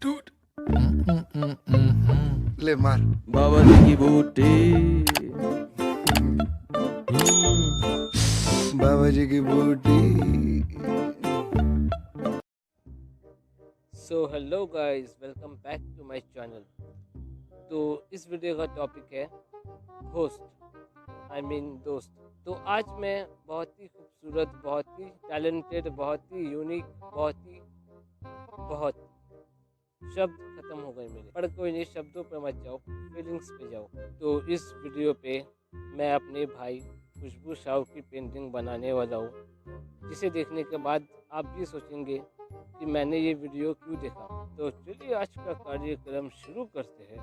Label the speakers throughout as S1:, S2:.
S1: टूट ले मार
S2: बाबा जी की बूटी।
S1: बाबा जी की बूटी।
S2: So hello guys, welcome back to my channel. तो इस वीडियो का टॉपिक है दोस्त। तो आज मैं बहुत ही खूबसूरत, बहुत ही टैलेंटेड, बहुत ही यूनिक, बहुत शब्द ख़त्म हो गए मेरे, पर कोई नहीं, शब्दों पे मत जाओ, फीलिंग्स पे जाओ। तो इस वीडियो पे मैं अपने भाई खुशबू शाह की पेंटिंग बनाने वाला हूँ, जिसे देखने के बाद आप भी सोचेंगे कि मैंने ये वीडियो क्यों देखा। तो चलिए आज का कार्यक्रम शुरू करते हैं।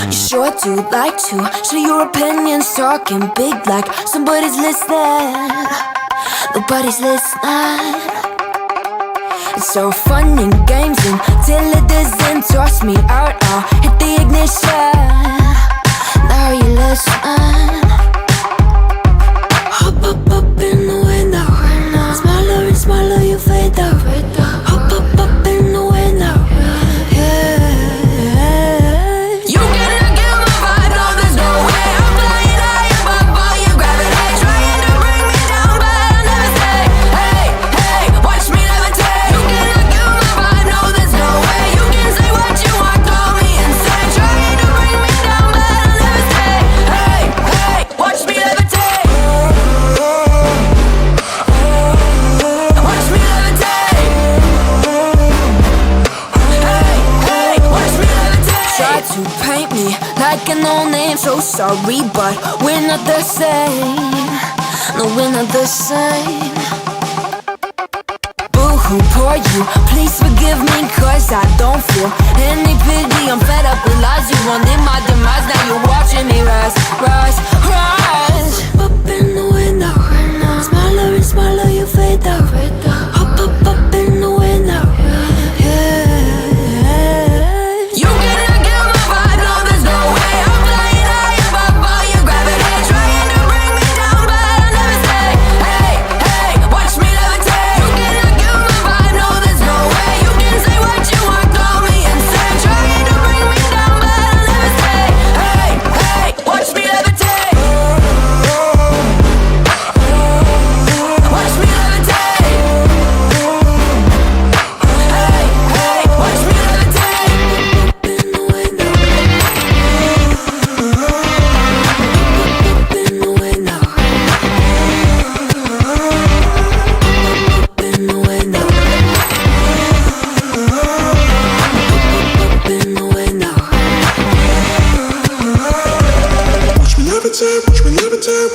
S3: You sure do like to share your opinions, talking big like somebody's listening. Nobody's listening. It's so fun and games until it doesn't. Toss me out, I'll hit the ignition. Now you listen. Hop up in the window. Smaller and smaller you fade out. Hop up in the window. To paint me like a no-name, so sorry, but we're not the same. No, we're not the same. Boo-hoo, poor you, please forgive me, cause I don't feel any pity. I'm fed up with lies, you wanted my demise. Now you're watching me rise, rise, rise. Up in the window, smaller and smaller you fade out. Up in the window.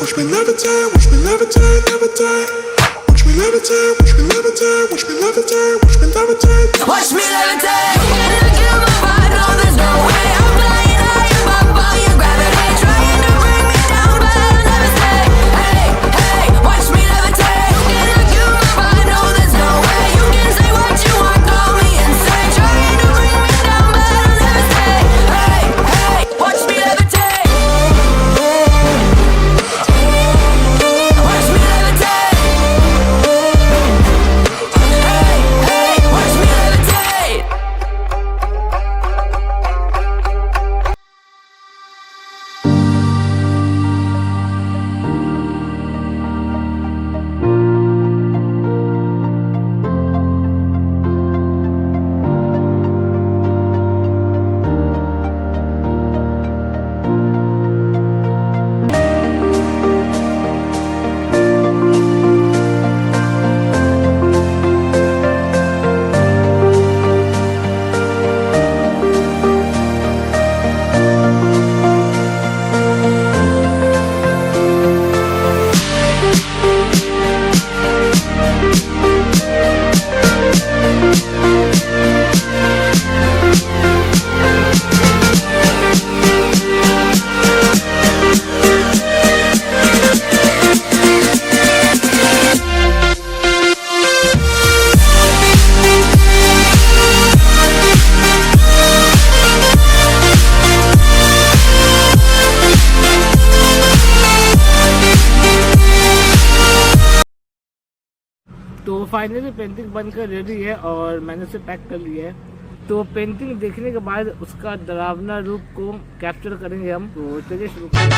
S4: Watch me levitate, watch me levitate, levitate. Watch me levitate, watch me levitate, watch me levitate, watch me levitate.
S3: Watch me levitate. You gotta kill my vibe, no, there's no way. I'm flying high above your gravity, trying to bring me down, but I'll never stay. Hey, hey, watch me levitate. You gotta kill my vibe, no, there's no way. You can say what you want, call me insane, trying to bring me down, but I'll never stay. Hey, hey, watch me levitate.
S2: तो finally painting बनकर ready है और मैंने उसे pack कर लिया है। तो पेंटिंग देखने के बाद उसका डरावना रूप को कैप्चर करेंगे हम। तो चलिए शुरू करें।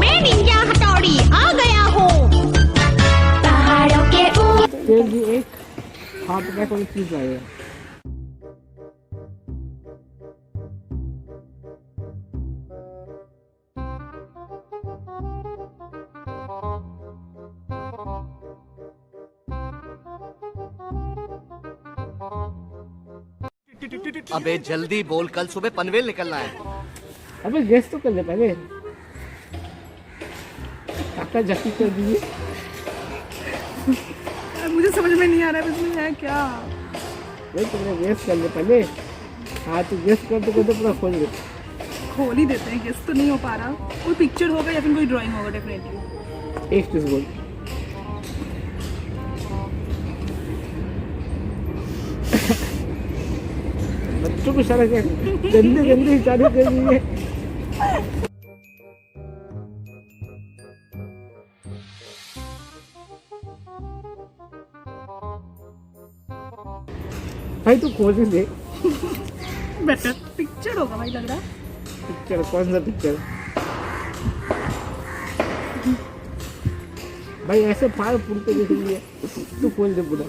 S5: मैं निंजा हथौड़ी आ गया हूँ पहाड़ों के ऊपर।
S2: भी एक हाथ का कोई चीज आएगा।
S6: अबे जल्दी बोल, कल सुबह पनवेल निकलना है।
S2: अबे गेस तो कर ले पहले। काका जल्दी कर दीजिए।
S7: मुझे समझ में नहीं आ रहा है इसमें है क्या।
S2: भाई तुमने गेस कर ले पहले। हाँ तो गेस कर तो पूरा खोल दे।
S7: खोल ही देते हैं, गेस तो नहीं हो पा रहा। कोई पिक्चर होगा या फिर कोई ड्राइंग होगा डेफिनेटली।
S2: एक चीज बोल। बच्चों को इशारा क्या गंदे गंदे इशारे कर रही है। भाई तू खोज ही दे।
S7: बेटर पिक्चर होगा भाई लग रहा।
S2: पिक्चर कौन सा पिक्चर? भाई ऐसे फाड़ फूल के देख रही है। तू खोल दे पूरा।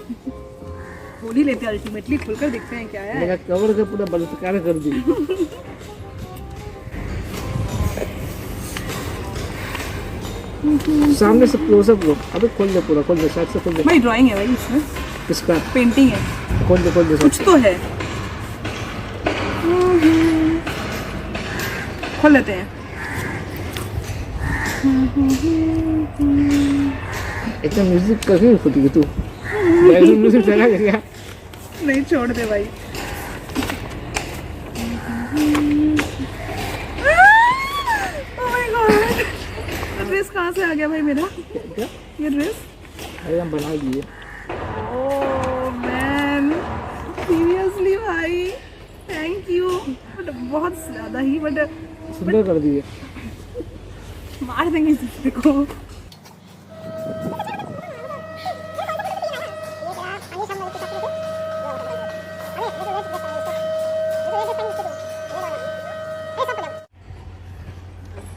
S7: खोल ही लेते हैं अल्टीमेटली, खोलकर देखते हैं क्या है।
S2: मेरा कवर का पूरा बलात्कार कर दी। सामने से क्लोजअप लो। अबे खोल दे पूरा, खोल दे साइड से खोल दे।
S7: भाई ड्राइंग है भाई इसमें,
S2: किसका?
S7: पेंटिंग है।
S2: खोल दे
S7: कुछ तो है। खोल लेते हैं।
S2: इतना म्यूजिक कभी खुदी तू म्यूजिक चला गया।
S7: नहीं छोड़ दे भाई। ओह माय गॉड, ड्रेस कहाँ से आ गया भाई मेरा?
S2: क्या?
S7: ये ड्रेस
S2: अरे हम बना दिए।
S7: ओह मैन, सीरियसली भाई थैंक यू। बट बहुत ज़्यादा ही
S2: सुंदर कर दिए।
S7: मार देंगे इस दूसरे को।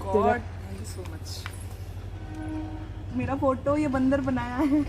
S7: God thank you so much. मेरा फोटो ये बंदर बनाया है।